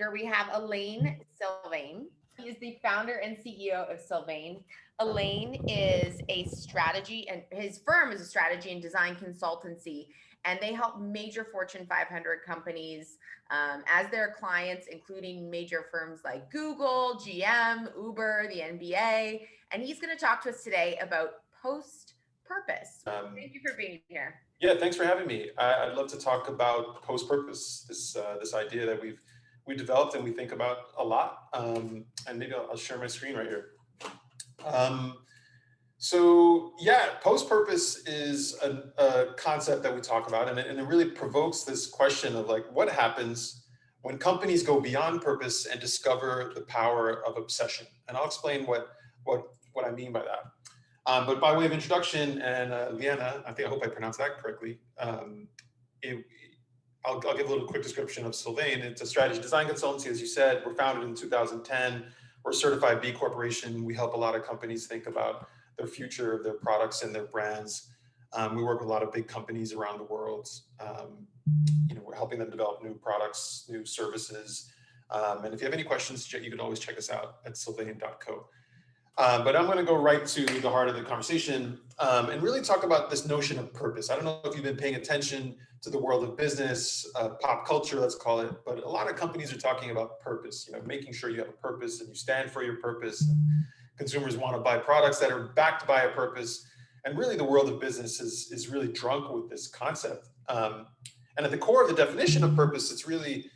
where we have Alain Sylvain. He is the founder and CEO of Sylvain. Alain is a strategy, and his firm is a strategy and design consultancy, and they help major Fortune 500 companies as their clients, including major firms like Google, GM, Uber, the NBA. And he's going to talk to us today about post-purpose. Thank you for being here. Yeah, thanks for having me. I'd love to talk about post-purpose, this idea that we developed and we think about a lot. And maybe I'll share my screen right here. So yeah, post-purpose is a concept that we talk about, and it really provokes this question of like, what happens when companies go beyond purpose and discover the power of obsession? And I'll explain what I mean by that. But by way of introduction, and Liana, I hope I pronounced that correctly. I'll give a little quick description of Sylvain. It's a strategy design consultancy, as you said. We're founded in 2010. We're a certified B Corporation. We help a lot of companies think about their future of their products and their brands. We work with a lot of big companies around the world. We're helping them develop new products, new services. And if you have any questions, you can always check us out at sylvain.co. But I'm going to go right to the heart of the conversation and really talk about this notion of purpose. I don't know if you've been paying attention to the world of business, pop culture, let's call it, but a lot of companies are talking about purpose, making sure you have a purpose and you stand for your purpose. Consumers want to buy products that are backed by a purpose. And really the world of business is really drunk with this concept. And at the core of the definition of purpose, it's really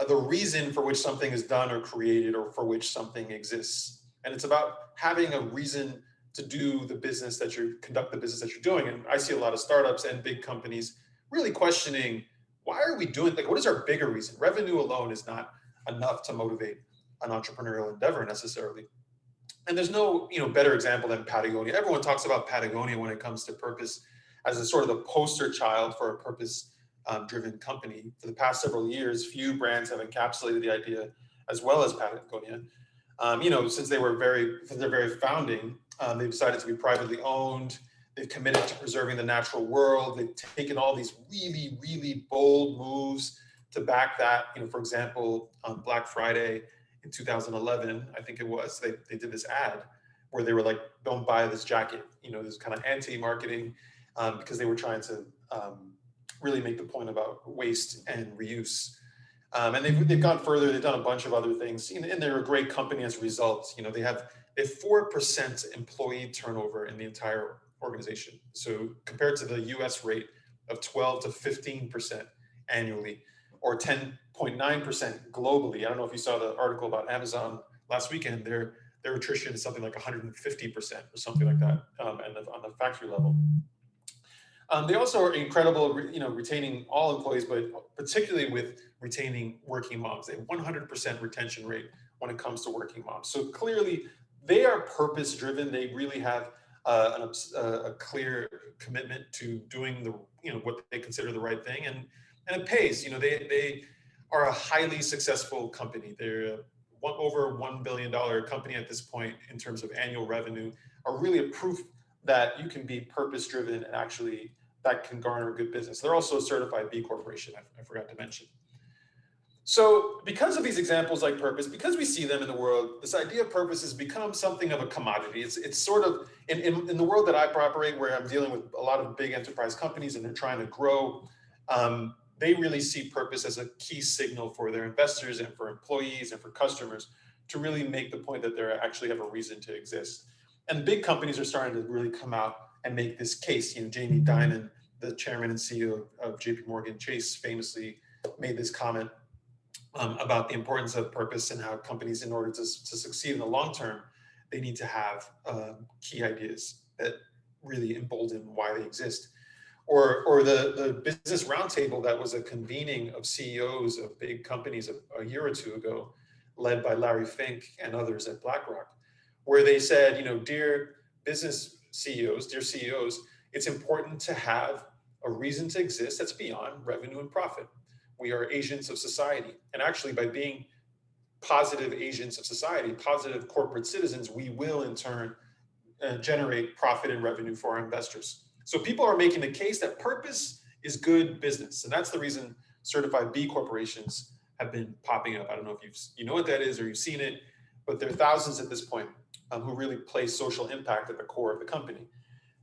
the reason for which something is done or created or for which something exists. And it's about having a reason to do the business that conduct the business that you're doing. And I see a lot of startups and big companies really questioning, why are we doing, like, what is our bigger reason? Revenue alone is not enough to motivate an entrepreneurial endeavor necessarily. And there's no, better example than Patagonia. Everyone talks about Patagonia when it comes to purpose as a sort of the poster child for a purpose-driven company. For the past several years, few brands have encapsulated the idea as well as Patagonia. Since their very founding, they've decided to be privately owned. They've committed to preserving the natural world. They've taken all these really, really bold moves to back that. For example, on Black Friday in 2011, I think it was, they did this ad where they were like, don't buy this jacket, this kind of anti-marketing because they were trying to really make the point about waste and reuse. And they've gone further. They've done a bunch of other things, and they're a great company as a result. They have 4% employee turnover in the entire organization. So compared to the U.S. rate of 12 to 15% annually, or 10.9% globally. I don't know if you saw the article about Amazon last weekend. Their attrition is something like 150% or something like that, and on the factory level. They also are incredible, retaining all employees, but particularly with retaining working moms. They have 100% retention rate when it comes to working moms. So clearly, they are purpose-driven. They really have a clear commitment to doing what they consider the right thing, and it pays. They are a highly successful company. They're over $1 billion company at this point in terms of annual revenue. Are really a proof that you can be purpose-driven and actually that can garner good business. They're also a certified B Corporation, I forgot to mention. So because of these examples like purpose, because we see them in the world, this idea of purpose has become something of a commodity. It's sort of, in the world that I operate, where I'm dealing with a lot of big enterprise companies and they're trying to grow, they really see purpose as a key signal for their investors and for employees and for customers to really make the point that they actually have a reason to exist. And big companies are starting to really come out and make this case. Jamie Dimon, the chairman and CEO of JP Morgan Chase, famously made this comment about the importance of purpose and how companies, in order to succeed in the long term, they need to have key ideas that really embolden why they exist. Or the business roundtable that was a convening of CEOs of big companies a year or two ago, led by Larry Fink and others at BlackRock, where they said, dear business CEOs, dear CEOs, it's important to have a reason to exist that's beyond revenue and profit. We are agents of society. And actually, by being positive agents of society, positive corporate citizens, we will in turn generate profit and revenue for our investors. So people are making the case that purpose is good business. And that's the reason certified B corporations have been popping up. I don't know if you know what that is or you've seen it, but there are thousands at this point who really place social impact at the core of the company.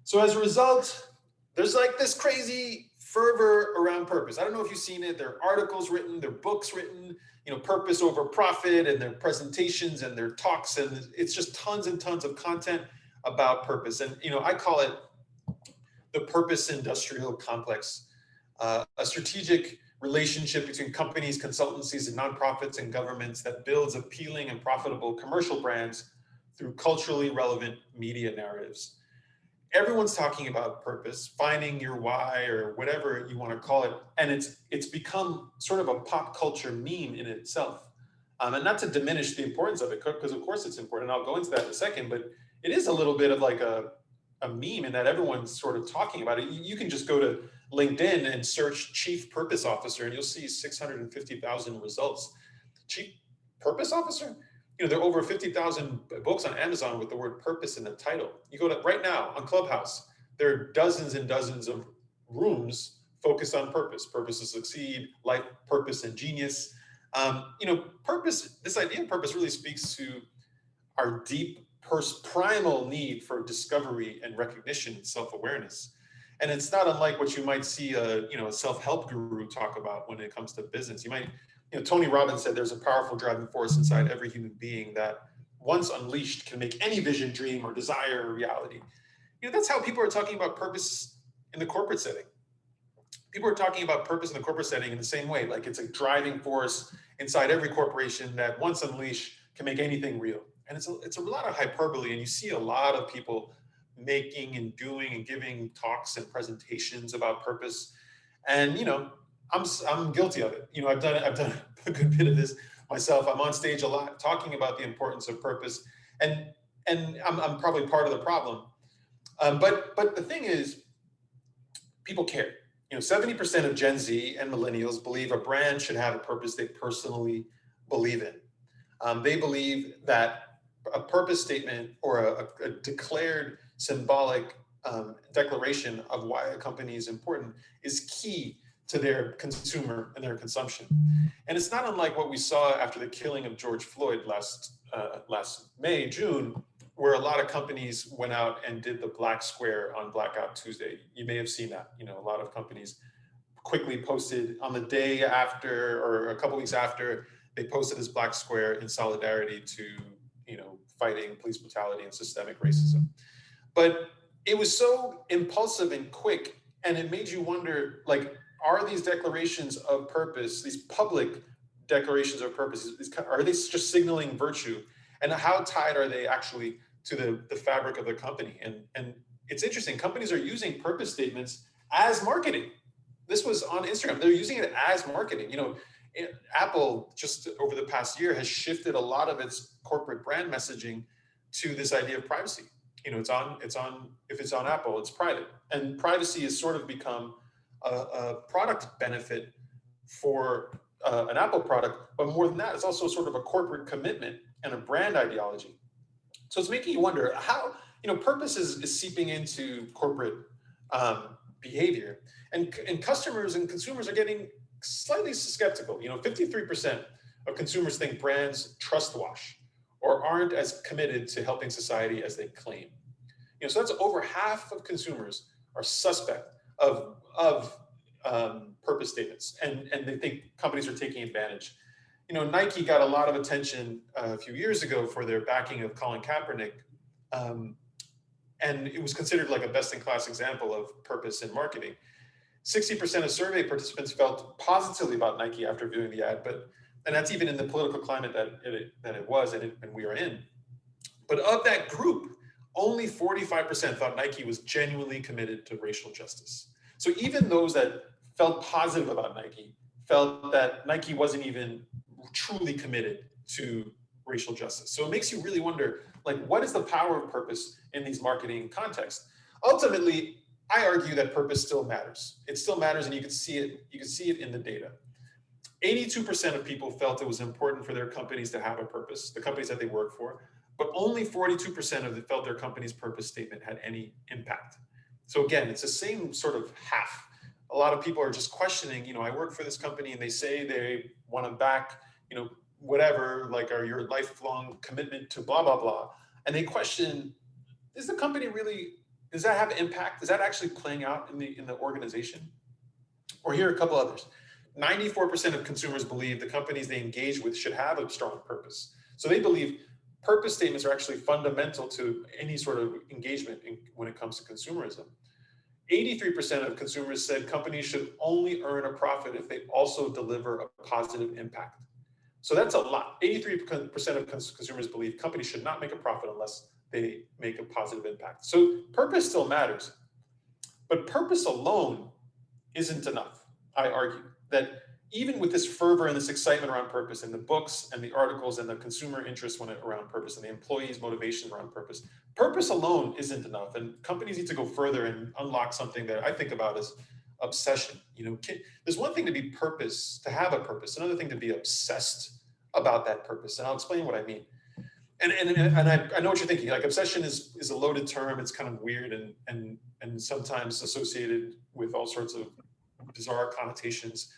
So as a result, there's like this crazy fervor around purpose. I don't know if you've seen it. There are articles written, there are books written, purpose over profit, and their presentations and their talks, and it's just tons and tons of content about purpose. And I call it the purpose industrial complex, a strategic relationship between companies, consultancies, and nonprofits and governments that builds appealing and profitable commercial brands through culturally relevant media narratives. Everyone's talking about purpose, finding your why, or whatever you want to call it, and it's become sort of a pop culture meme in itself. And not to diminish the importance of it, because of course it's important, and I'll go into that in a second, but it is a little bit of like a meme in that everyone's sort of talking about it. You can just go to LinkedIn and search Chief Purpose Officer, and you'll see 650,000 results. Chief Purpose Officer? There are over 50,000 books on Amazon with the word purpose in the title. You go to right now on Clubhouse, there are dozens and dozens of rooms focused on purpose, purpose to succeed, life purpose and genius. Purpose, this idea of purpose really speaks to our deep primal need for discovery and recognition and self-awareness. And it's not unlike what you might see a self-help guru talk about when it comes to business. Tony Robbins said there's a powerful driving force inside every human being that once unleashed can make any vision, dream, or desire a reality. That's how people are talking about purpose in the corporate setting. People are talking about purpose in the corporate setting in the same way, like it's a driving force inside every corporation that once unleashed can make anything real. And it's a lot of hyperbole, and you see a lot of people making and doing and giving talks and presentations about purpose. And I'm guilty of it. I've done a good bit of this myself. I'm on stage a lot talking about the importance of purpose, and I'm probably part of the problem. But the thing is, people care. 70% of Gen Z and millennials believe a brand should have a purpose they personally believe in. They believe that a purpose statement or a declared symbolic declaration of why a company is important is key to their consumer and their consumption. And it's not unlike what we saw after the killing of George Floyd last May, June, where a lot of companies went out and did the Black Square on Blackout Tuesday. You may have seen that. A lot of companies quickly posted on the day after or a couple weeks after, they posted this Black Square in solidarity to, fighting police brutality and systemic racism. But it was so impulsive and quick, and it made you wonder, are these declarations of purpose, these public declarations of purpose, are they just signaling virtue? And how tied are they actually to the fabric of the company? And it's interesting, companies are using purpose statements as marketing. This was on Instagram. They're using it as marketing. Apple just over the past year has shifted a lot of its corporate brand messaging to this idea of privacy. If it's on Apple, it's private. And privacy has sort of become a product benefit for an Apple product, but more than that, it's also sort of a corporate commitment and a brand ideology. So it's making you wonder how, purpose is seeping into corporate behavior, and customers and consumers are getting slightly skeptical. 53% of consumers think brands trust wash or aren't as committed to helping society as they claim. So that's over half of consumers are suspect of purpose statements, and they think companies are taking advantage. Nike got a lot of attention a few years ago for their backing of Colin Kaepernick, and it was considered like a best-in-class example of purpose in marketing. 60% of survey participants felt positively about Nike after viewing the ad, and that's even in the political climate that it was and we are in. But of that group, only 45% thought Nike was genuinely committed to racial justice. So even those that felt positive about Nike felt that Nike wasn't even truly committed to racial justice. So it makes you really wonder, what is the power of purpose in these marketing contexts? Ultimately, I argue that purpose still matters. It still matters, and you can see it in the data. 82% of people felt it was important for their companies to have a purpose, the companies that they work for, but only 42% of them felt their company's purpose statement had any impact. So again, it's the same sort of half a lot of people are just questioning, I work for this company and they say they want to back, whatever, like, are your lifelong commitment to blah, blah, blah. And they question, is the company really, does that have impact? Is that actually playing out in the organization? Or here are a couple others. 94% of consumers believe the companies they engage with should have a strong purpose. So they believe purpose statements are actually fundamental to any sort of engagement when it comes to consumerism. 83% of consumers said companies should only earn a profit if they also deliver a positive impact. So that's a lot. 83% of consumers believe companies should not make a profit unless they make a positive impact. So purpose still matters, but purpose alone isn't enough. I argue that even with this fervor and this excitement around purpose and the books and the articles and the consumer interest around purpose and the employees' motivation around purpose, purpose alone isn't enough. And companies need to go further and unlock something that I think about as obsession. There's one thing to be to have a purpose, another thing to be obsessed about that purpose. And I'll explain what I mean. And I know what you're thinking. Like, obsession is a loaded term. It's kind of weird and sometimes associated with all sorts of bizarre connotations.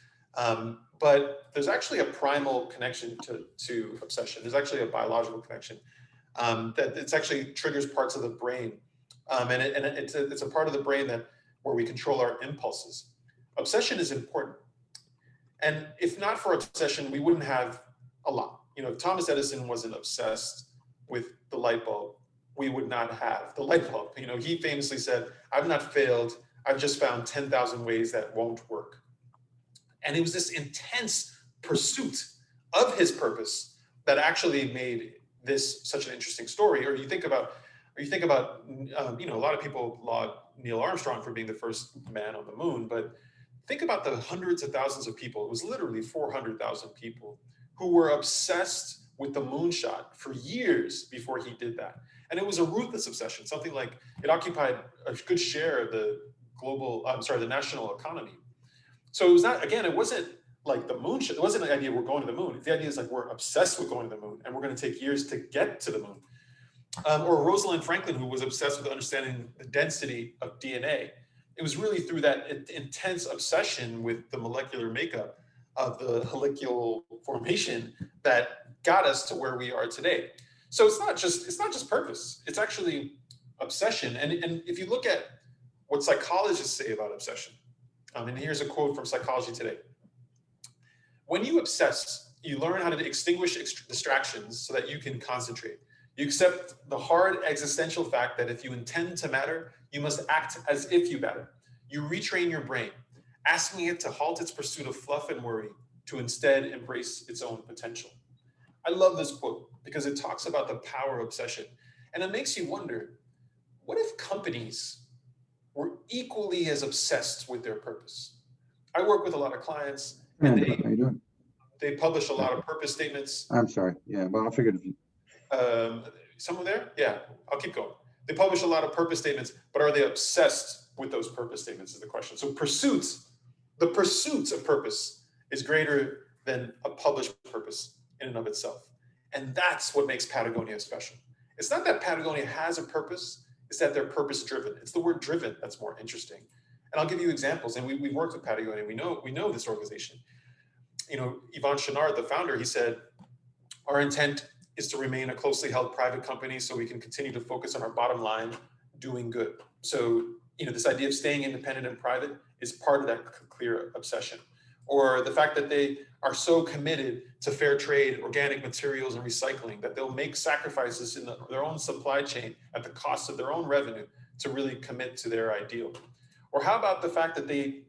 But there's actually a primal connection to obsession. There's actually a biological connection that it's actually triggers parts of the brain. And it's a part of the brain where we control our impulses. Obsession is important. And if not for obsession, we wouldn't have a lot. If Thomas Edison wasn't obsessed with the light bulb, we would not have the light bulb. He famously said, "I've not failed. I've just found 10,000 ways that won't work." And it was this intense pursuit of his purpose that actually made this such an interesting story. Or you think about, a lot of people laud Neil Armstrong for being the first man on the moon, but think about the hundreds of thousands of people. It was literally 400,000 people who were obsessed with the moonshot for years before he did that. And it was a ruthless obsession, something like it occupied a good share of the national economy. So it wasn't like the moonshot. It wasn't the idea we're going to the moon. The idea is like we're obsessed with going to the moon and we're going to take years to get to the moon. Or Rosalind Franklin, who was obsessed with understanding the density of DNA. It was really through that intense obsession with the molecular makeup of the helical formation that got us to where we are today. So it's not just purpose. It's actually obsession. And if you look at what psychologists say about obsession, and here's a quote from Psychology Today. When you obsess, you learn how to extinguish distractions so that you can concentrate. You accept the hard existential fact that if you intend to matter, you must act as if you matter. You retrain your brain, asking it to halt its pursuit of fluff and worry to instead embrace its own potential. I love this quote because it talks about the power of obsession. And it makes you wonder, what if companies were equally as obsessed with their purpose? I work with a lot of clients and how you doing? They publish a lot of purpose statements. I'm sorry. Yeah, well, I figured if you... Someone there? Yeah, I'll keep going. They publish a lot of purpose statements, but are they obsessed with those purpose statements is the question. So the pursuit of purpose is greater than a published purpose in and of itself. And that's what makes Patagonia special. It's not that Patagonia has a purpose, it's that they're purpose driven. It's the word driven that's more interesting. And I'll give you examples. And we've worked with Patagonia. We know this organization. Yvon Chouinard, the founder, he said, our intent is to remain a closely held private company so we can continue to focus on our bottom line, doing good. So, this idea of staying independent and private is part of that clear obsession. Or the fact that they are so committed to fair trade, organic materials, and recycling that they'll make sacrifices in their own supply chain at the cost of their own revenue to really commit to their ideal. Or how about the fact that they've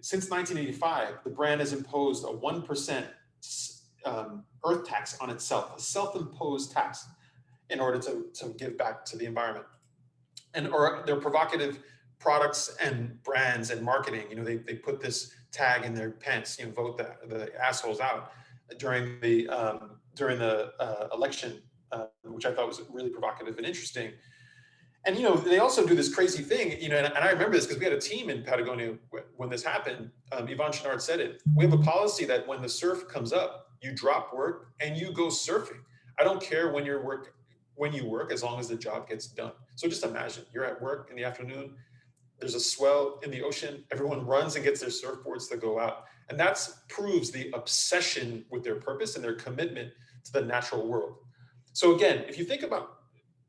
since 1985, the brand has imposed a 1% earth tax on itself, a self-imposed tax in order to give back to the environment. Or their provocative products and brands and marketing, they put this tag in their pants, vote the assholes out during the election, which I thought was really provocative and interesting. And, they also do this crazy thing, and I remember this because we had a team in Patagonia when this happened. Yvon Chouinard said it. We have a policy that when the surf comes up, you drop work and you go surfing. I don't care when you work, as long as the job gets done. So just imagine you're at work in the afternoon, there's a swell in the ocean, everyone runs and gets their surfboards to go out. And that proves the obsession with their purpose and their commitment to the natural world. So again, if you think about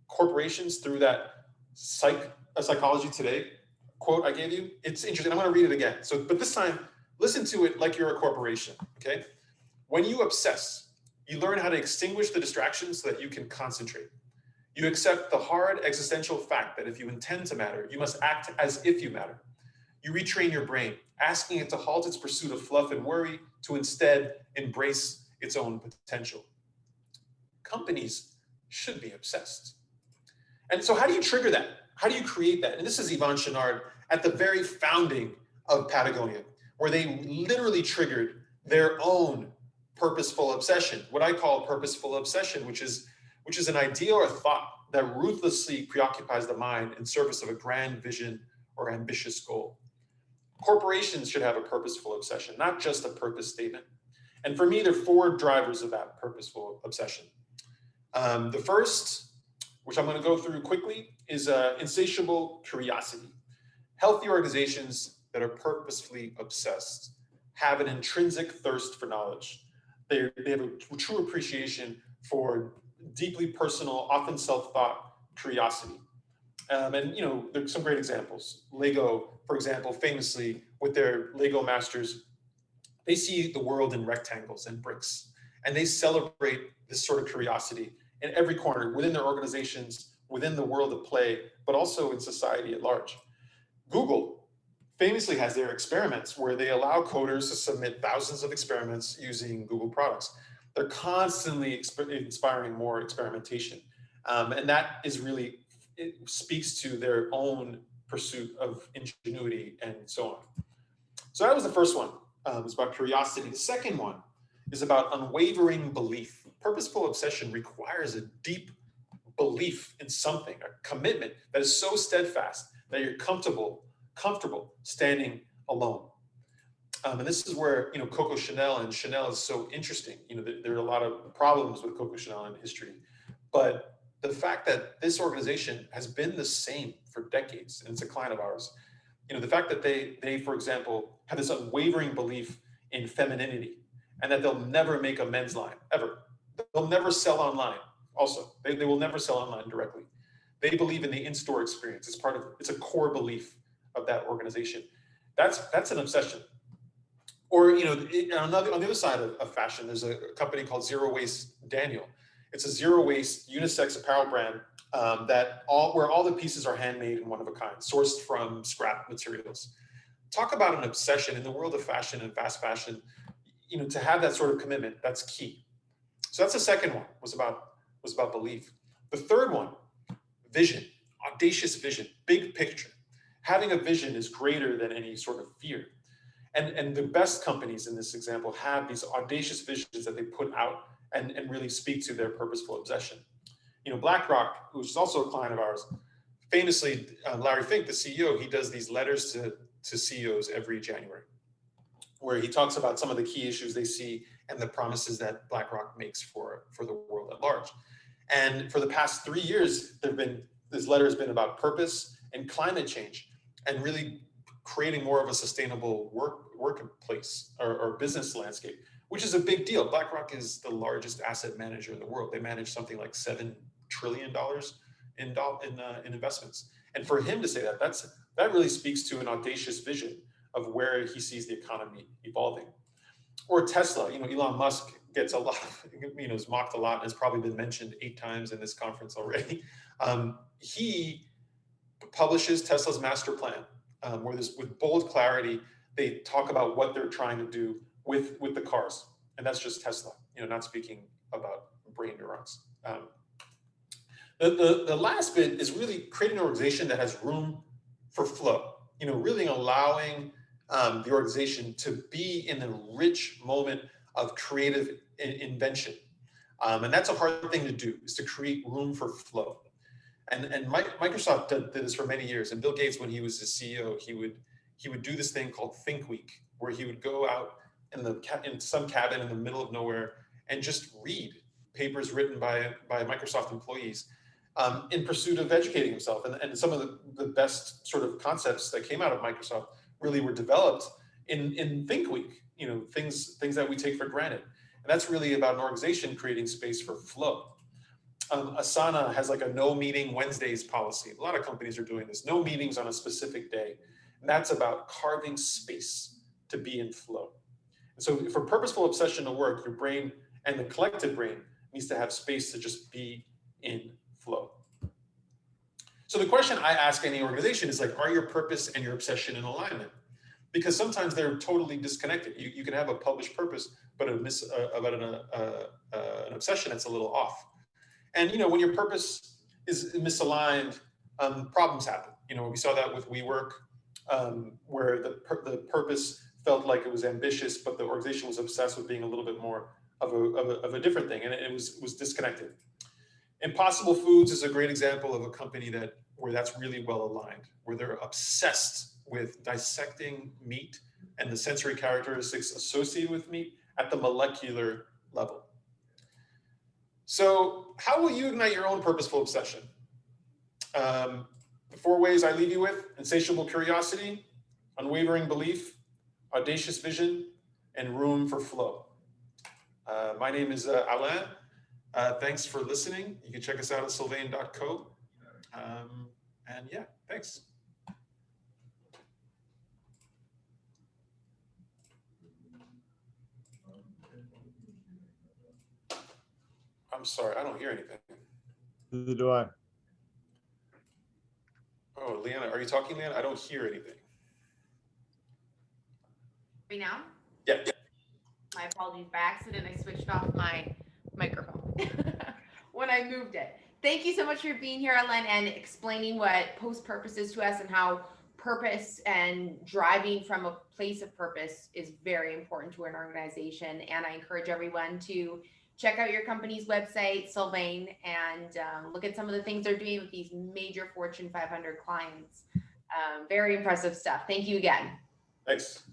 corporations through that psychology today quote I gave you, it's interesting. I'm going to read it again. So, but this time, listen to it like you're a corporation, okay? When you obsess, you learn how to extinguish the distractions so that you can concentrate. You accept the hard existential fact that if you intend to matter, you must act as if you matter. You retrain your brain, asking it to halt its pursuit of fluff and worry to instead embrace its own potential. Companies should be obsessed. And so how do you trigger that? How do you create that? And this is Yvon Chouinard at the very founding of Patagonia, where they literally triggered their own purposeful obsession, what I call purposeful obsession, which is an idea or thought that ruthlessly preoccupies the mind in service of a grand vision or ambitious goal. Corporations should have a purposeful obsession, not just a purpose statement. And for me, there are 4 drivers of that purposeful obsession. The first, which I'm going to go through quickly, is insatiable curiosity. Healthy organizations that are purposefully obsessed have an intrinsic thirst for knowledge. They have a true appreciation for deeply personal, often self-thought curiosity. And you know, there's some great examples. Lego, for example, famously with their Lego masters, they see the world in rectangles and bricks, and they celebrate this sort of curiosity in every corner, within their organizations, within the world of play, but also in society at large. Google famously has their experiments where they allow coders to submit thousands of experiments using Google products. They're constantly inspiring more experimentation. And that is really, it speaks to their own pursuit of ingenuity and so on. So that was the first one. It was about curiosity. The second one is about unwavering belief. Purposeful obsession requires a deep belief in something, a commitment that is so steadfast that you're comfortable standing alone. And this is where, you know, Coco Chanel is so interesting. You know, there are a lot of problems with Coco Chanel in history, but the fact that this organization has been the same for decades, and it's a client of ours, you know, the fact that they, for example, have this unwavering belief in femininity and that they'll never make a men's line, ever. They'll never sell online. Also, they will never sell online directly. They believe in the in-store experience. It's a core belief of that organization. That's an obsession. Or, you know, on the other side of fashion, there's a company called Zero Waste Daniel. It's a zero waste unisex apparel brand where all the pieces are handmade and one of a kind, sourced from scrap materials. Talk about an obsession in the world of fashion and fast fashion. You know, to have that sort of commitment, that's key. So that's the second one, was about belief. The third one, vision, audacious vision, big picture. Having a vision is greater than any sort of fear. And the best companies in this example have these audacious visions that they put out and really speak to their purposeful obsession. You know, BlackRock, which is also a client of ours, famously, Larry Fink, the CEO, he does these letters to CEOs every January, where he talks about some of the key issues they see and the promises that BlackRock makes for the world at large. And for the past 3 years, this letter has been about purpose and climate change and really creating more of a sustainable workplace or business landscape, which is a big deal. BlackRock is the largest asset manager in the world. They manage something like $7 trillion in investments. And for him to say that really speaks to an audacious vision of where he sees the economy evolving. Or Tesla, you know, Elon Musk gets a lot, you know, is mocked a lot and has probably been mentioned 8 times in this conference already. He publishes Tesla's master plan, where with bold clarity, they talk about what they're trying to do with the cars. And that's just Tesla, you know, not speaking about brain neurons. The last bit is really creating an organization that has room for flow, you know, really allowing the organization to be in the rich moment of creative invention. And that's a hard thing to do, is to create room for flow. And Microsoft did this for many years. And Bill Gates, when he was the CEO, he would do this thing called Think Week, where he would go out in some cabin in the middle of nowhere and just read papers written by Microsoft employees in pursuit of educating himself. And some of the best sort of concepts that came out of Microsoft really were developed in Think Week, things that we take for granted. And that's really about an organization creating space for flow. Asana has like a no meeting Wednesdays policy. A lot of companies are doing this, no meetings on a specific day. And that's about carving space to be in flow. And so for purposeful obsession to work, your brain and the collective brain needs to have space to just be in flow. So the question I ask any organization is like, are your purpose and your obsession in alignment? Because sometimes they're totally disconnected. You can have a published purpose, but an obsession that's a little off. And when your purpose is misaligned, problems happen. We saw that with WeWork, where the purpose felt like it was ambitious, but the organization was obsessed with being a little bit more of a different thing, and it was disconnected. Impossible Foods is a great example of a company where that's really well aligned, where they're obsessed with dissecting meat and the sensory characteristics associated with meat at the molecular level. So how will you ignite your own purposeful obsession? The 4 ways I leave you with: insatiable curiosity, unwavering belief, audacious vision, and room for flow. My name is Alain. Thanks for listening. You can check us out at sylvain.co. And yeah, thanks. I'm sorry, I don't hear anything. Neither do I. Oh, Leanna, are you talking, Leanna? I don't hear anything. Right now? Yeah. My apologies. By accident, I switched off my microphone when I moved it. Thank you so much for being here, Alain, and explaining what post-purpose is to us and how purpose and driving from a place of purpose is very important to an organization. And I encourage everyone to check out your company's website, Sylvain, and look at some of the things they're doing with these major Fortune 500 clients. Very impressive stuff. Thank you again. Thanks.